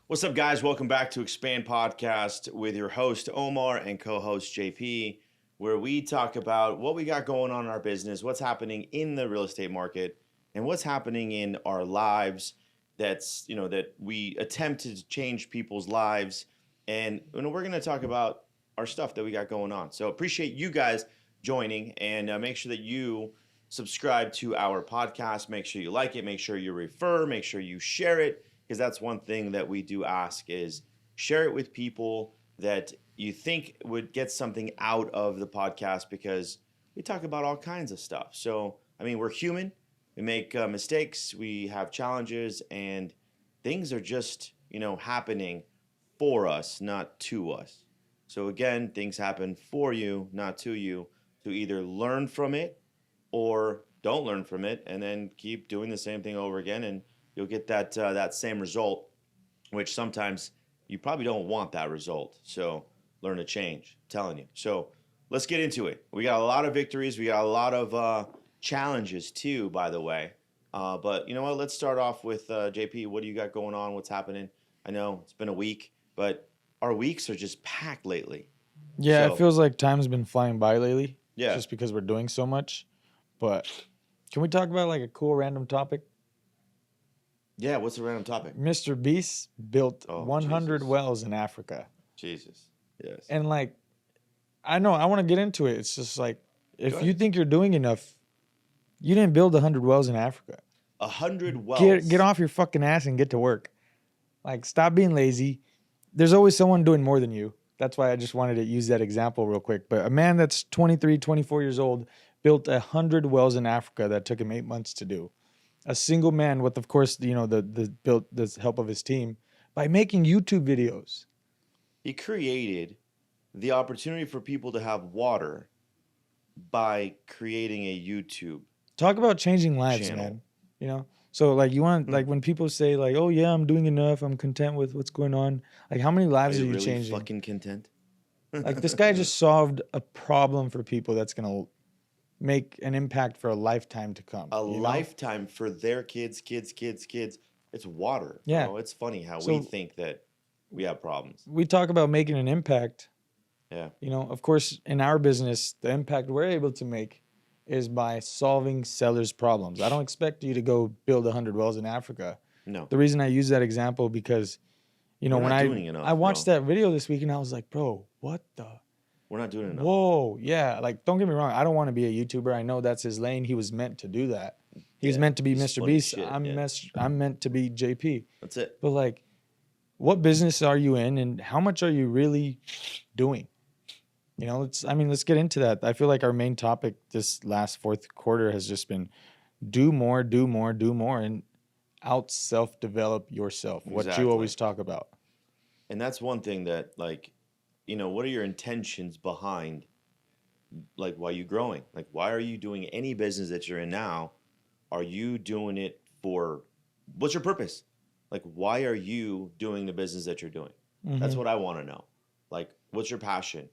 What's up, guys? Welcome back to Expand Podcast with your host, Omar, and co host, JP, where we talk about what we got going on in our business, what's happening in the real estate market, and what's happening in our lives that we attempt to change people's lives. And we're going to talk about our stuff that we got going on. So appreciate you guys joining, and make sure that you subscribe to our podcast. Make sure you like it. Make sure you refer. Make sure you share it, because that's one thing that we do ask is share it with people that you think would get something out of the podcast, because we talk about all kinds of stuff. So, I mean, we're human. We make mistakes. We have challenges, and things are just, happening for us, not to us. So again, things happen for you, not to you, to either learn from it or don't learn from it, and then keep doing the same thing over again, and you'll get that same result, which sometimes you probably don't want that result. So learn to change, I'm telling you. So let's get into it. We got a lot of victories. We got a lot of challenges too, by the way. But you know what? Let's start off with JP. What do you got going on? What's happening? I know it's been a week, but our weeks are just packed lately. Yeah, So, it feels like time's been flying by lately. Yeah. Just because we're doing so much. But can we talk about like a cool random topic? Yeah, what's the random topic? Mr. Beast built Oh, 100 Jesus. wells in Africa. Jesus. Yes. And like, I know, I want to get into it. It's just like, Go if ahead. you think you're doing enough, you didn't build 100 wells in Africa. 100 wells. Get off your fucking ass and get to work. Like, stop being lazy. There's always someone doing more than you. That's why I just wanted to use that example real quick. But a man that's 23, 24 years old built 100 wells in Africa that took him 8 months to do. A single man with, of course, the help of his team by making YouTube videos. He created the opportunity for people to have water by creating a YouTube. Talk about changing lives, Channel. man. So like you want like when people say like, oh yeah, I'm doing enough, I'm content with what's going on. Like how many lives are you really changing? fucking content? Like this guy just solved a problem for people that's gonna make an impact for a lifetime to come. A lifetime for their kids. It's water. Yeah. It's funny how So- we think that we have problems. We talk about making an impact. Yeah. Of course, in our business, the impact we're able to make is by solving sellers' problems. I don't expect you to go build 100 wells in Africa. No. The reason I use that example because, We're when not doing enough, I watched bro. that video this week and I was like, bro, what the? We're not doing enough. Whoa, yeah. Like, don't get me wrong. I don't want to be a YouTuber. I know that's his lane. He was meant to do that. He was Yeah, meant to be he's Mr. funny as Beast. shit, I'm yeah. I'm meant to be JP. That's it. But like, what business are you in, and how much are you really doing? Let's get into that. I feel like our main topic this last fourth quarter has just been do more, and out self-develop yourself. What Exactly. you always talk about. And that's one thing that, like, what are your intentions behind, like, why you growing? Like, why are you doing any business that you're in now? Are you doing it for, what's your purpose? Like, why are you doing the business that you're doing? That's Mhm. what I want to know. Like, what's your passion?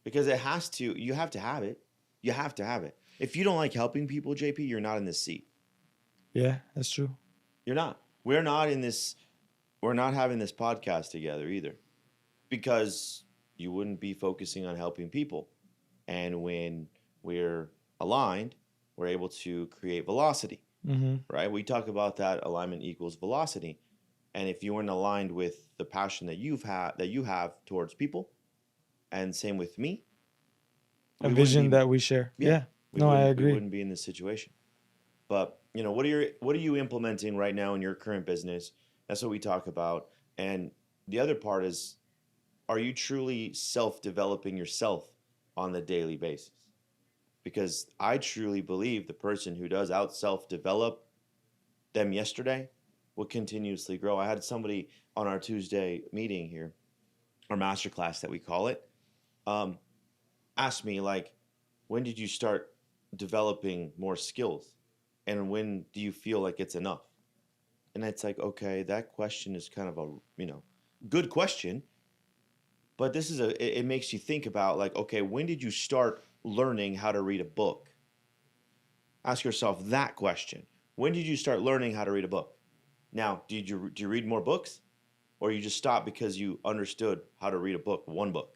Because you have to have it. You have to have it. If you don't like helping people, JP, you're not in this seat. Yeah, that's true. You're not. We're not having this podcast together either, because you wouldn't be focusing on helping people. And when we're aligned, we're able to create velocity, Mm-hmm. right? We talk about that alignment equals velocity. And if you weren't aligned with the passion that you have towards people, and same with me, A we vision wouldn't be- that we share. Yeah. we No, I wouldn't- agree. We wouldn't be in this situation. But what are you implementing right now in your current business? That's what we talk about. And the other part is, are you truly self-developing yourself on the daily basis? Because I truly believe the person who does out self-develop them yesterday will continuously grow. I had somebody on our Tuesday meeting here, our masterclass that we call it, ask me, like, when did you start developing more skills? And when do you feel like it's enough? And it's like, okay, that question is kind of a, good question. But it makes you think about, like, okay, when did you start learning how to read a book? Ask yourself that question. When did you start learning how to read a book? Now, do you read more books? or you just stop because you understood how to read a book, one book.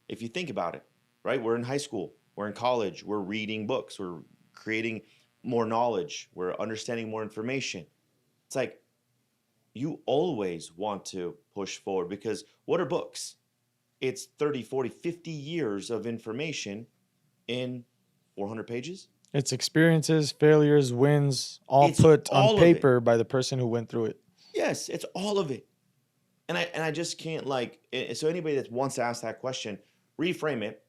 If you think about it, right? We're in high school, we're in college, we're reading books, we're creating more knowledge, we're understanding more information. It's like you always want to push forward because what are books? It's 30, 40, 50 years of information in 400 pages. It's experiences, failures, wins, all It's put on all of it. paper by the person who went through it. Yes, it's all of it. And I just can't so anybody that wants to ask that question, reframe it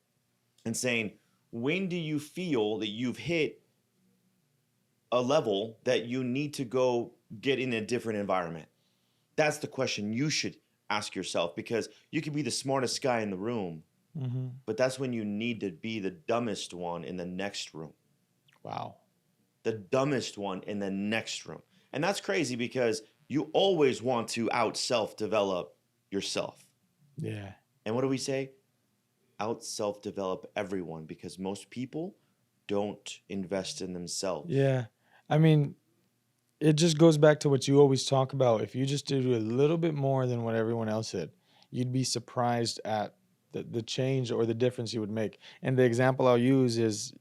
and saying, when do you feel that you've hit a level that you need to go get in a different environment? That's the question you should ask yourself, because you could be the smartest guy in the room, but that's when you need to be the dumbest one in the next room. Wow. The dumbest one in the next room. And that's crazy because you always want to out self-develop yourself. Yeah. And what do we say? Out self-develop everyone, because most people don't invest in themselves. Yeah. I mean, it just goes back to what you always talk about. If you just did a little bit more than what everyone else did, you'd be surprised at the change or the difference you would make. And the example I'll use is,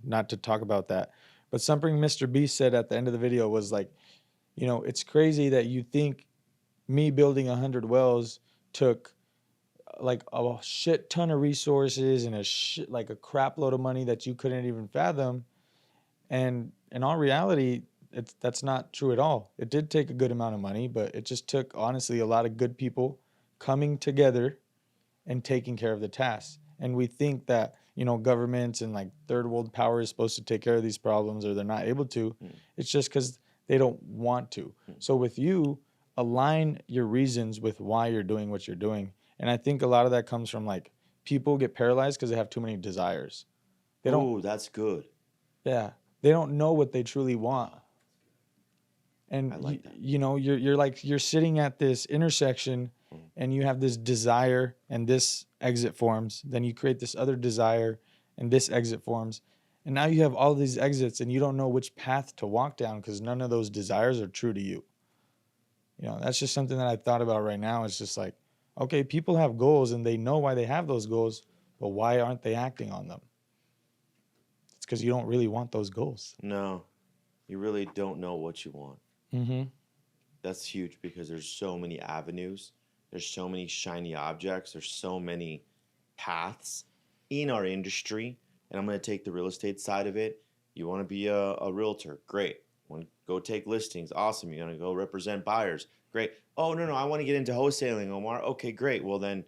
not to talk about that, but something Mr. Beast said at the end of the video was like, it's crazy that you think me building 100 wells took like a shit ton of resources and like a crap load of money that you couldn't even fathom. And in all reality, that's not true at all. It did take a good amount of money, but it just took, honestly, a lot of good people coming together and taking care of the tasks. And we think that, governments and like third world power is supposed to take care of these problems, or they're not able to. It's just because they don't want to. So with you, align your reasons with why you're doing what you're doing. And I think a lot of that comes from like people get paralyzed because they have too many desires. Oh, that's good. Yeah. They don't know what they truly want. And I like that. you're sitting at this intersection and you have this desire and this exit forms. Then you create this other desire and this exit forms. And now you have all these exits and you don't know which path to walk down because none of those desires are true to you. That's just something that I thought about right now. It's just like, okay, people have goals and they know why they have those goals, but why aren't they acting on them? It's because you don't really want those goals. No, you really don't know what you want. That's huge because there's so many avenues. There's so many shiny objects. There's so many paths in our industry. And I'm going to take the real estate side of it. You want to be a realtor? Great. Want to go take listings? Awesome. You're going to go represent buyers? Great. Oh, no, I want to get into wholesaling, Omar. Okay, great. Well, then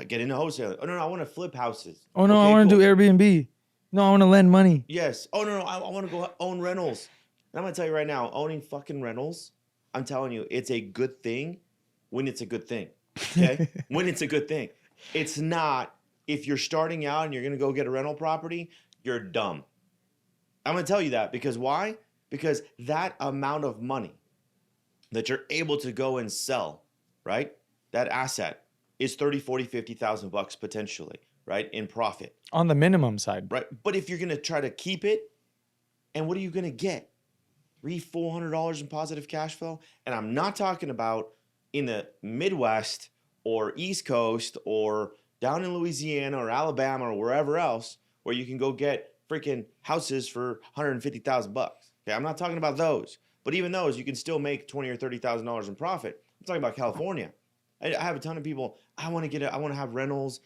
get into wholesaling. Oh, no, I want to flip houses. Oh, no, okay, I want to cool. do Airbnb. No, I want to lend money. Yes. Oh, no, I want to go own rentals. And I'm going to tell you right now, owning fucking rentals, I'm telling you, it's a good thing when it's a good thing. Okay? When it's a good thing. It's not, if you're starting out and you're going to go get a rental property, you're dumb. I'm going to tell you that because why? Because that amount of money that you're able to go and sell, right? That asset is 30, 40, 50,000 bucks potentially, right? In profit. On the minimum side. Right. But if you're going to try to keep it, and what are you going to get? $400 in positive cash flow? And I'm not talking about in the Midwest or East Coast or down in Louisiana or Alabama or wherever else where you can go get freaking houses for 150,000 bucks. Okay, I'm not talking about those. But even those, you can still make $20,000 or $30,000 in profit. I'm talking about California. I have a ton of people, I want to have rentals.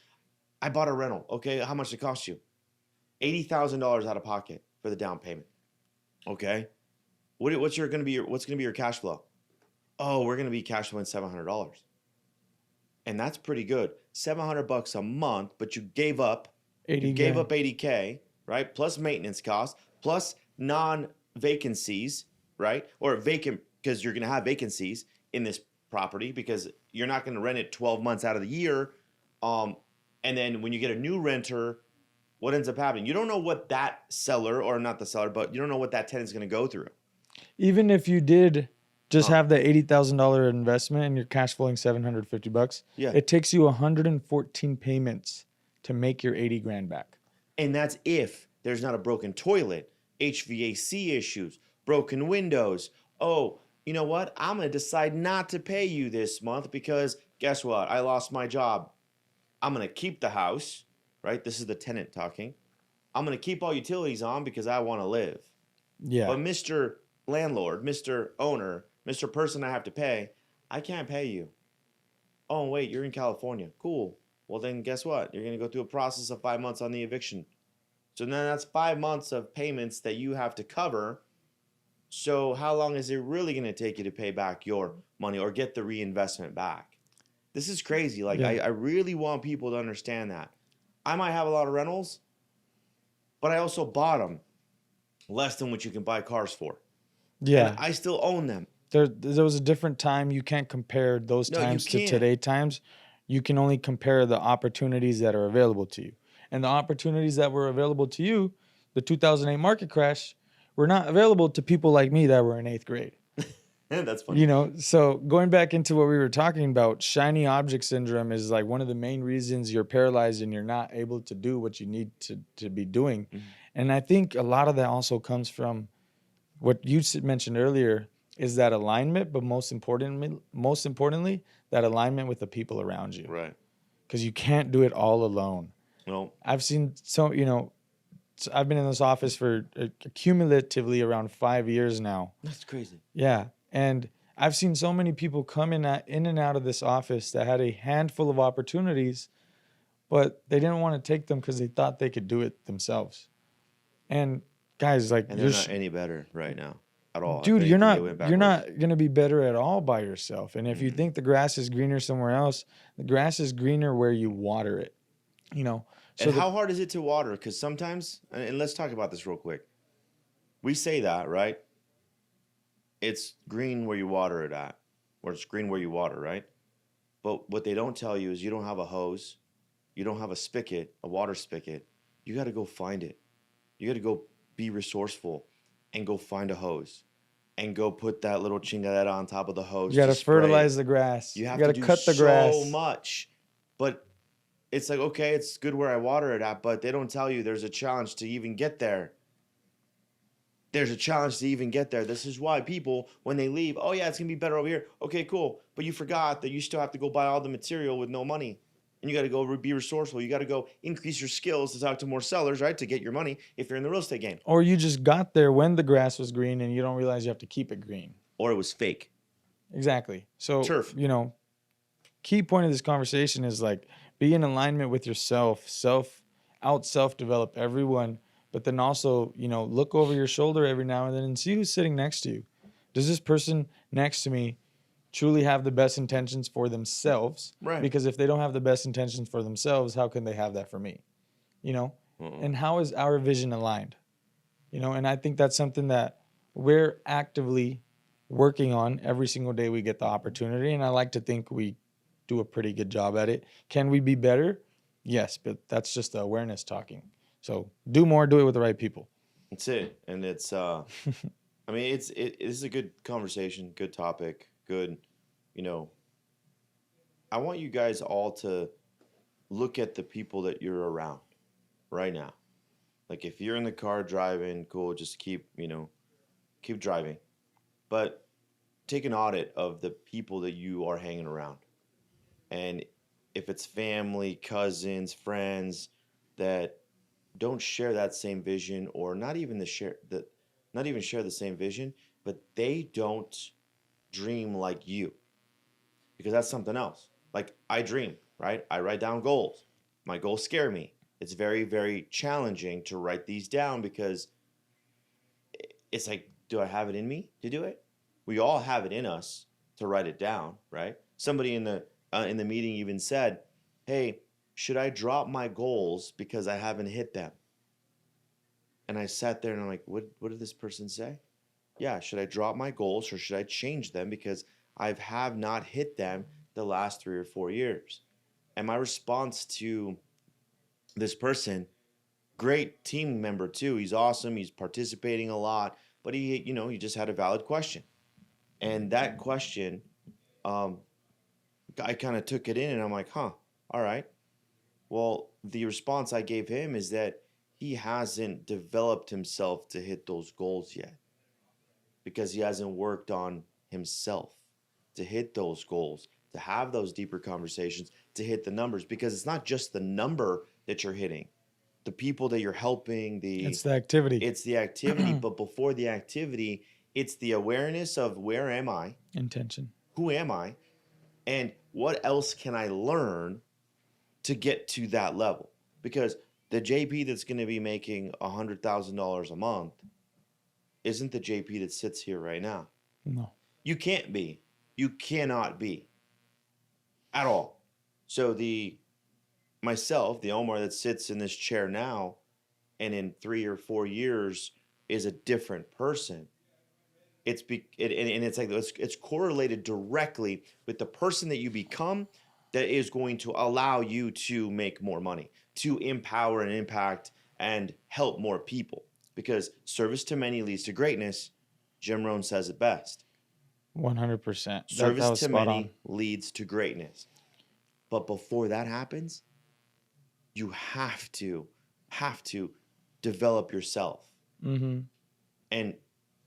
I bought a rental. Okay, how much did it cost you? $80,000 out of pocket for the down payment. Okay, what's going to be your cash flow? Oh, we're going to be cash flowing $700, and that's pretty good. $700 a month, but you gave up 80K, right? Plus maintenance costs, plus non-vacancies, right? Or vacant, because you're going to have vacancies in this property because you're not going to rent it 12 months out of the year. And then when you get a new renter, what ends up happening? You don't know what that seller, or not the seller, but you don't know what that tenant's going to go through. Even if you did just have the $80,000 investment and you're cash flowing $750, it takes you 114 payments to make your 80 grand back. And that's if there's not a broken toilet, HVAC issues, broken windows. Oh, you know what? I'm going to decide not to pay you this month because guess what? I lost my job. I'm going to keep the house, right? This is the tenant talking. I'm going to keep all utilities on because I want to live. Yeah. But Mr. Landlord, Mr. Owner, Mr. Person I have to pay, I can't pay you. Oh, wait, you're in California. Cool. Well, then guess what? You're going to go through a process of 5 months on the eviction. So then that's 5 months of payments that you have to cover. So how long is it really going to take you to pay back your money or get the reinvestment back? This is crazy. Like, Yeah. I really want people to understand that. I might have a lot of rentals, but I also bought them less than what you can buy cars for. Yeah. And I still own them. There was a different time. You can't compare those No, you times to can't. today times. You can only compare the opportunities that are available to you. And the opportunities that were available to you, the 2008 market crash, were not available to people like me that were in 8th grade. That's funny. You know, so going back into what we were talking about, shiny object syndrome is like one of the main reasons you're paralyzed and you're not able to do what you need to be doing. Mhm. And I think a lot of that also comes from what you mentioned earlier is that alignment, but most importantly, that alignment with the people around you. Right. Because you can't do it all alone. No. I've seen I've been in this office for cumulatively around 5 years now. That's crazy. Yeah. And I've seen so many people come in and out of this office that had a handful of opportunities, but they didn't want to take them because they thought they could do it themselves. And guys, like, And they're not any better right now at all. If dude, anything, they went you're backwards. not gonna be better at all by yourself. And if you think the grass is greener somewhere else, the grass is greener where you water it. You know. So And how hard is it to water? Because sometimes, and let's talk about this real quick. We say that, right? It's green where you water it at, or it's green where you water, right? But what they don't tell you is you don't have a hose, you don't have a spigot, a water spigot. You got to go find it. You got to go be resourceful and go find a hose and go put that little chingadera on top of the hose. you got to spray fertilize it. the grass. You have got to to do cut the so grass. much. But it's like, okay, it's good where I water it at, but they don't tell you there's a challenge to even get there. There's a challenge to even get there. This is why people, when they leave, oh yeah, it's going to be better over here. Okay, cool. But you forgot that you still have to go buy all the material with no money. And you got to go be resourceful. You got to go increase your skills to talk to more sellers, right? To get your money if you're in the real estate game. Or you just got there when the grass was green and you don't realize you have to keep it green. Or it was fake. Exactly. So, Turf. Key point of this conversation is like be in alignment with yourself, self-develop everyone, but then also, look over your shoulder every now and then and see who's sitting next to you. Does this person next to me truly have the best intentions for themselves? Right. Because if they don't have the best intentions for themselves, how can they have that for me? And how is our vision aligned? And I think that's something that we're actively working on every single day we get the opportunity. And I like to think we do a pretty good job at it. Can we be better? Yes, but that's just the awareness talking. So do more, do it with the right people. That's it. And it's, I mean, it is a good conversation, good topic, good, I want you guys all to look at the people that you're around right now. Like if you're in the car driving, cool, just keep driving. But take an audit of the people that you are hanging around. And if it's family, cousins, friends that don't share that same vision or not even share the same vision, but they don't dream like you. Because that's something else. Like I dream, right? I write down goals. My goals scare me. It's very, very challenging to write these down because it's like, do I have it in me to do it? We all have it in us to write it down, right? Somebody in the meeting even said, hey, should I drop my goals because I haven't hit them? And I sat there and I'm like, what did this person say? Yeah, should I drop my goals or should I change them because I have not hit them the last 3 or 4 years? And my response to this person, great team member too. He's awesome. He's participating a lot, but he just had a valid question. And that question, I kind of took it in and I'm like, all right. Well, the response I gave him is that he hasn't developed himself to hit those goals yet because he hasn't worked on himself to hit those goals, to have those deeper conversations, to hit the numbers, because it's not just the number that you're hitting, the people that you're helping, It's the activity. it's the activity, but before the activity, it's the awareness of where am I, Intention. who am I, and what else can I learn to get to that level? Because the JP that's going to be making $100,000 a month isn't the JP that sits here right now. No. You can't be. You cannot be at all. So myself, the Omar that sits in this chair now, and in 3 or 4 years is a different person. It's correlated directly with the person that you become, that is going to allow you to make more money, to empower and impact and help more people. Because service to many leads to greatness. Jim Rohn says it best. 100%. Service to many leads to greatness. But before that happens, you have to develop yourself. Mm-hmm. And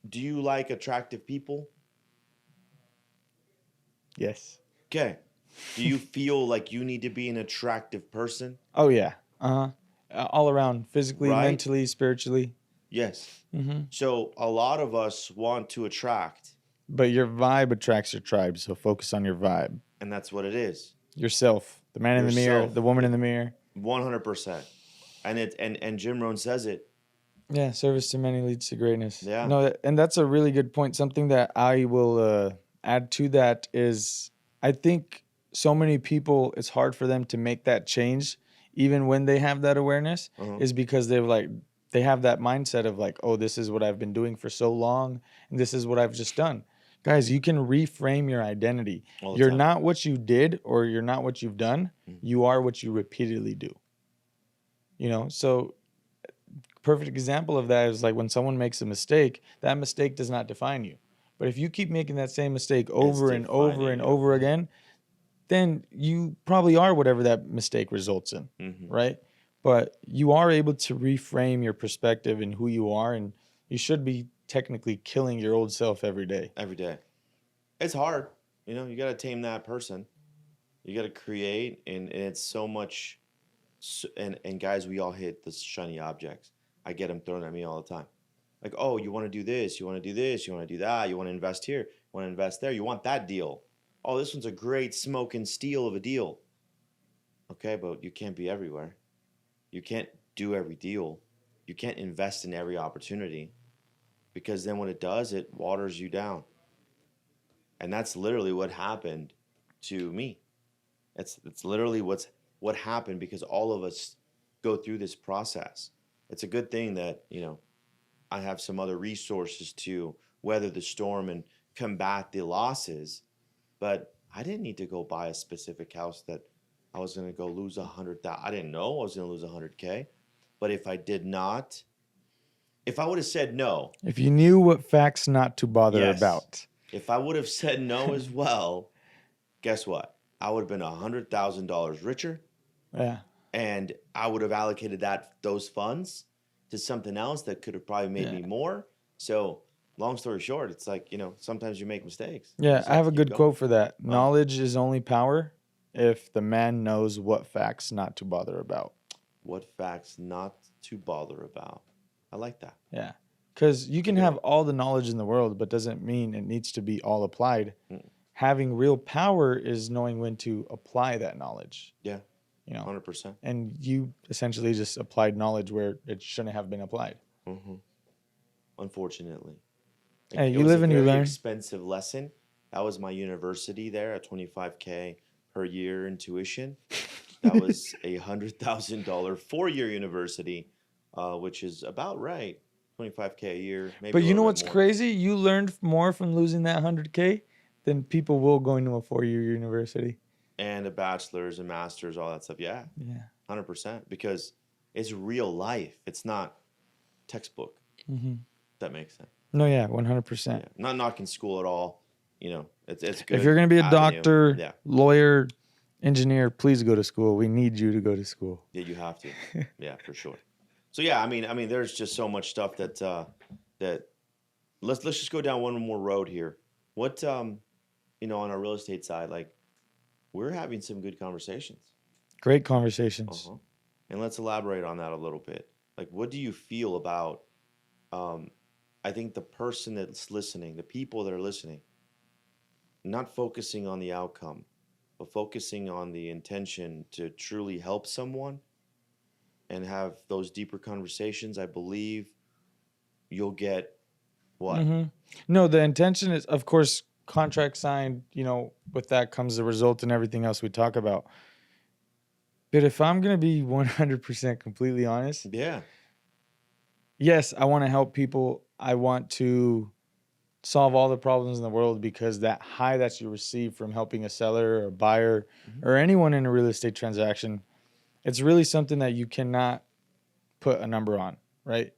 do you like attractive people? Yes. Okay. Do you feel like you need to be an attractive person? Oh, yeah. All around, physically, Right? mentally, spiritually. Yes. Mm-hmm. So a lot of us want to attract. But your vibe attracts your tribe, so focus on your vibe. And that's what it is. Yourself. The man in the mirror, Yourself. the woman in the mirror. 100%. And Jim Rohn says it. Yeah, service to many leads to greatness. Yeah. No, and that's a really good point. Something that I will add to that is I think so many people, it's hard for them to make that change, even when they have that awareness, is because they have that mindset of like, oh, this is what I've been doing for so long, and this is what I've just done. Guys, you can reframe your identity. You're time. not what you did, or you're not what you've done. You are what you repeatedly do. So perfect example of that is like when someone makes a mistake, that mistake does not define you. But if you keep making that same mistake over and over and over again, then you probably are whatever that mistake results in, right? But you are able to reframe your perspective and who you are, and you should be technically killing your old self every day. Every day. It's hard. You got to tame that person. You got to create, and it's so much. And guys, we all hit the shiny objects. I get them thrown at me all the time. Like, oh, you want to do this, you want to do this, you want to do that, you want to invest here, you want to invest there, you want that deal. Oh, this one's a great smoke and steel of a deal. Okay, but you can't be everywhere. You can't do every deal. You can't invest in every opportunity, because then what it does, it waters you down. And that's literally what happened to me. It's literally what happened, because all of us go through this process. It's a good thing that, I have some other resources to weather the storm and combat the losses, but I didn't need to go buy a specific house that I was going to go lose 100,000. I didn't know I was going to lose 100K, but if I would have said no. If you knew what facts not to bother about. If I would have said no as well, guess what? I would have been $100,000 richer. Yeah. And I would have allocated those funds to something else that could have probably made me more. So long story short, it's like, sometimes you make mistakes. Yeah, So I have a good quote for that. Knowledge is only power if the man knows what facts not to bother about. What facts not to bother about. I like that. Yeah. Because you can have all the knowledge in the world, but doesn't mean it needs to be all applied. Having real power is knowing when to apply that knowledge. Yeah. 100%. And you essentially just applied knowledge where it shouldn't have been applied. Unfortunately. Hey, you live and you learn. Expensive lesson. That was my university there at $25K per year in tuition. That was a $100,000 4-year university, which is about right. $25K a year. Maybe but you know what's more. crazy? You learned more from losing that $100K than people will going to a 4-year university. And a bachelor's and master's, all that stuff. Yeah. 100%. Because it's real life. It's not textbook. That makes sense. No, yeah, 100%. Yeah. Not knocking school at all. It's good. If you're going to be a doctor, lawyer, engineer, please go to school. We need you to go to school. Yeah, you have to. Yeah, for sure. So yeah, I mean, there's just so much stuff that let's just go down one more road here. What on our real estate side, like we're having some good conversations. Great conversations. Uh-huh. And let's elaborate on that a little bit. Like, what do you feel about? Um, I think the person that's listening, the people that are listening, not focusing on the outcome, but focusing on the intention to truly help someone and have those deeper conversations. I believe you'll get what? hmm No, the intention is, of course, contract signed. With that comes the result and everything else we talk about. But if I'm gonna be 100% completely honest, Yeah. yes, I want to help people. I want to solve all the problems in the world because that high that you receive from helping a seller or a buyer Mm-hmm. or anyone in a real estate transaction, it's really something that you cannot put a number on, right?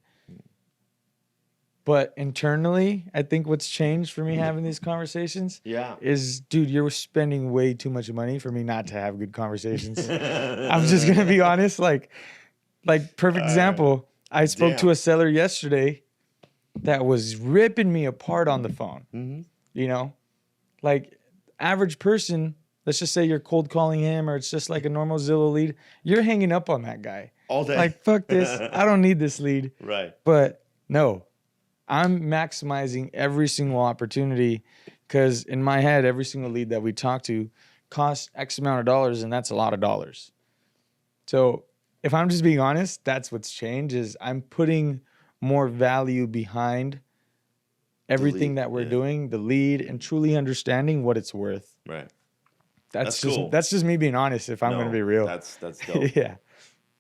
But internally, I think what's changed for me having these conversations Yeah. is, dude, you're spending way too much money for me not to have good conversations. I'm just gonna be honest. Like perfect example. I spoke to Damn. a seller yesterday that was ripping me apart on the phone. Mm-hmm. You know, like average person. Let's just say you're cold calling him, or it's just like a normal Zillow lead. You're hanging up on that guy. All day. Like fuck this. I don't need this lead. Right. But no, I'm maximizing every single opportunity because in my head, every single lead that we talk to costs X amount of dollars, and that's a lot of dollars. So if I'm just being honest, that's what's changed is I'm putting more value behind everything that we're doing, the lead, and truly understanding what it's worth. Right. That's That's just cool. that's just me being honest. If I'm going to be real, That's dope. yeah,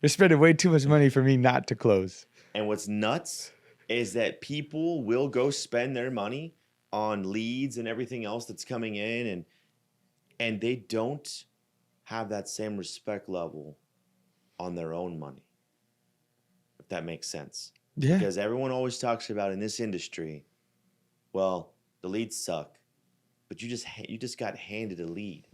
you're spending way too much money for me not to close. And what's nuts is that people will go spend their money on leads and everything else that's coming in, and they don't have that same respect level on their own money. If that makes sense. Yeah, Because everyone always talks about in this industry, well, the leads suck, but you just got handed a lead.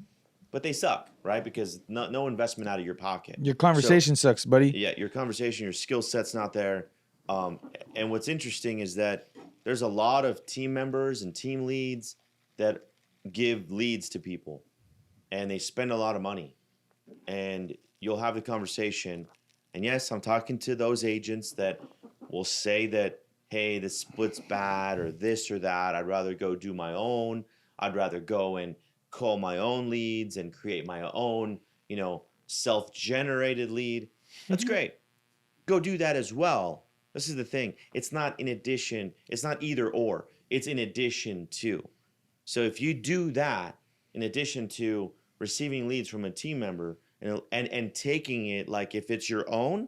But they suck, right? Because no investment out of your pocket. your conversation sucks, buddy. Yeah, your conversation, your skill set's not there. And what's interesting is that there's a lot of team members and team leads that give leads to people, and they spend a lot of money. And you'll have the conversation. And yes, I'm talking to those agents that will say that, hey, this split's bad or this or that. I'd rather go do my own. I'd rather go and call my own leads and create my own, self-generated lead. That's great. Go do that as well. This is the thing. It's not in addition. It's not either or. It's in addition to. So if you do that, in addition to receiving leads from a team member and taking it like if it's your own,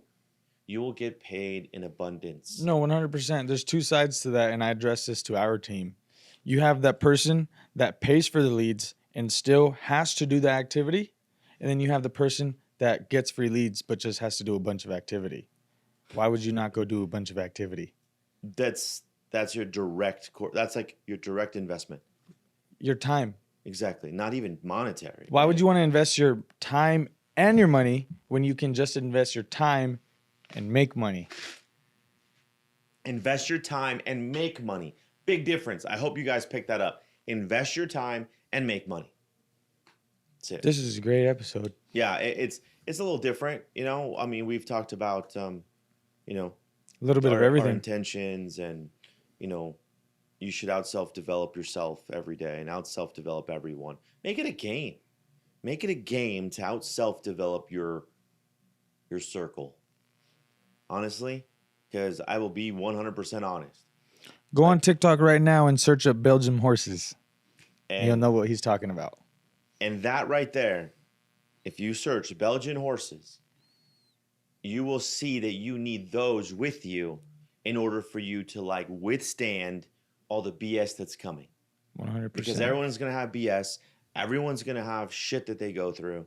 you will get paid in abundance. No, 100%. There's two sides to that, and I address this to our team. You have that person that pays for the leads and still has to do the activity, and then you have the person that gets free leads but just has to do a bunch of activity. Why would you not go do a bunch of activity? That's your that's like your direct investment. Your time. Exactly. Not even monetary. Why would you want to invest your time and your money when you can just invest your time and make money? Invest your time and make money. Big difference. I hope you guys pick that up. Invest your time and make money. That's it. This is a great episode. Yeah, it's a little different. I mean, we've talked about a little bit of our everything. intentions, and you should out self-develop yourself every day and out self-develop everyone. Make it a game. Make it a game to out self-develop your circle. Honestly, because I will be 100% honest. Go on TikTok right now and search up Belgian horses. And You'll know what he's talking about. And that right there, if you search Belgian horses, you will see that you need those with you in order for you to withstand all the BS that's coming. 100%. Because everyone's going to have BS. Everyone's going to have shit that they go through.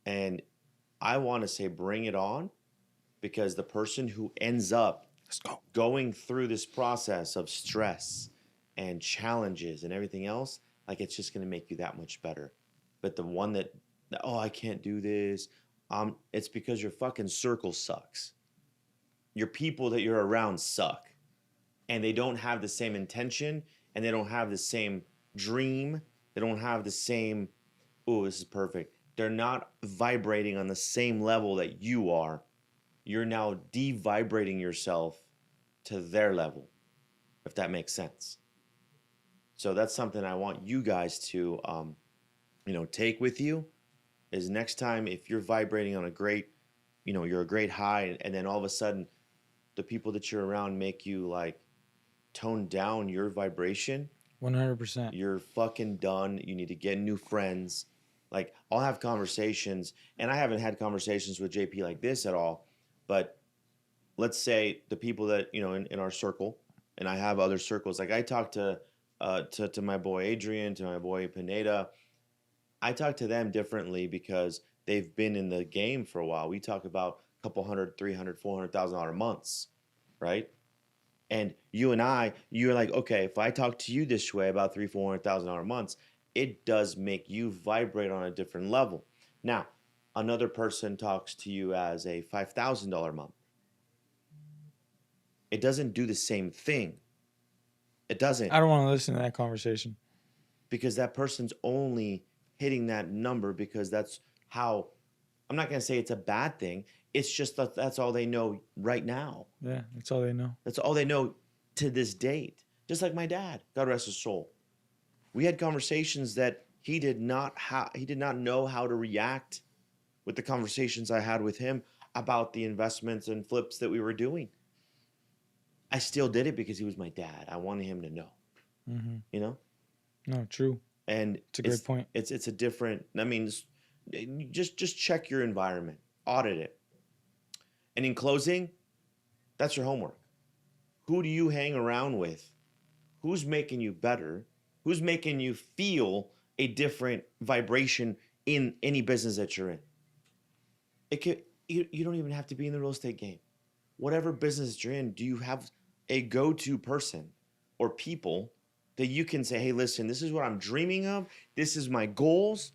And I want to say bring it on, because the person who ends up going through this process of stress and challenges and everything else, it's just going to make you that much better. But the one that, I can't do this, it's because your fucking circle sucks. Your people that you're around suck. And they don't have the same intention, and they don't have the same dream. They don't have the same, oh, this is perfect. They're not vibrating on the same level that you are. You're now de-vibrating yourself to their level, if that makes sense. So that's something I want you guys to, take with you. Is next time if you're vibrating on a great, you're a great high, and then all of a sudden, the people that you're around make you like tone down your vibration. 100%. You're fucking done. You need to get new friends. Like, I'll have conversations, and I haven't had conversations with JP like this at all. But let's say the people that in our circle, and I have other circles. Like I talk to my boy Adrian, to my boy Pineda. I talk to them differently because they've been in the game for a while. We talk about a couple hundred, $300,000, $400,000 months, right? And you're like, okay, if I talk to you this way about $300,000, $400,000 months, it does make you vibrate on a different level. Now, another person talks to you as a $5,000 month. It doesn't do the same thing. It doesn't. I don't want to listen to that conversation. Because that person's only hitting that number because that's how, I'm not going to say it's a bad thing. It's just that that's all they know right now. Yeah, that's all they know. That's all they know to this date. Just like my dad, God rest his soul. We had conversations that he did not know how to react with the conversations I had with him about the investments and flips that we were doing. I still did it because he was my dad. I wanted him to know. Mm-hmm. No, true. And it's a great point. It's a different. I mean, just check your environment, audit it. And in closing, that's your homework. Who do you hang around with? Who's making you better? Who's making you feel a different vibration in any business that you're in? You don't even have to be in the real estate game. Whatever business you're in, do you have a go-to person or people that you can say, hey, listen, this is what I'm dreaming of. This is my goals.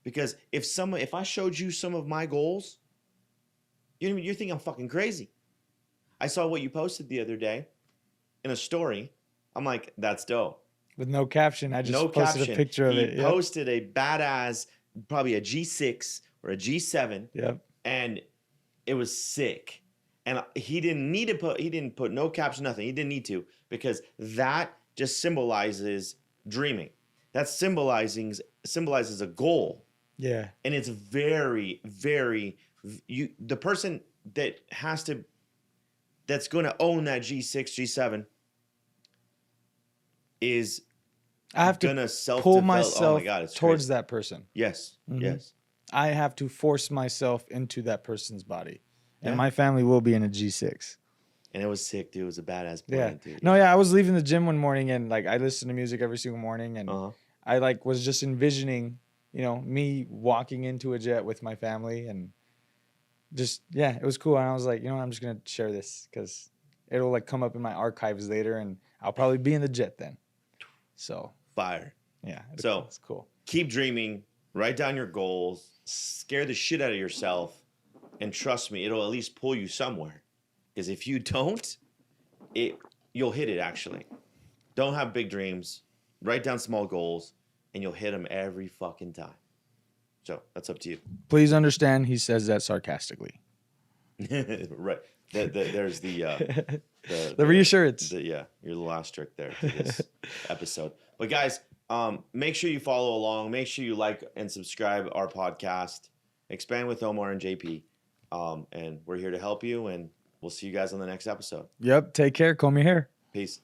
Because if I showed you some of my goals, you think I'm fucking crazy. I saw what you posted the other day in a story. I'm like, that's dope. With no caption. I just posted a picture of it. He posted a badass, probably a G6 or a G7. Yep. And it was sick. And he didn't put no caption, nothing. He didn't need to, because that just symbolizes dreaming. That symbolizes a goal. Yeah. And it's very, very, the person that's going to own that G6, G7 is I have to pull myself towards that person. Yes. Mm-hmm. Yes. I have to force myself into that person's body. And my family will be in a G6. And it was sick, dude. It was a badass plan, dude. No, I was leaving the gym one morning, and I listen to music every single morning, and I was just envisioning, me walking into a jet with my family, and just it was cool. And I was like, I'm just gonna share this because it'll come up in my archives later, and I'll probably be in the jet then. So fire. Yeah. It's cool. Keep dreaming. Write down your goals. Scare the shit out of yourself. And trust me, it'll at least pull you somewhere. Because if you don't, you'll hit it, actually. Don't have big dreams. Write down small goals, and you'll hit them every fucking time. So that's up to you. Please understand, he says that sarcastically. Right. There's the reassurance. You're the last trick there to this episode. But guys, make sure you follow along. Make sure you like and subscribe our podcast. Expand with Omar and JP. And we're here to help you, and we'll see you guys on the next episode. Yep. Take care. Comb your hair. Peace.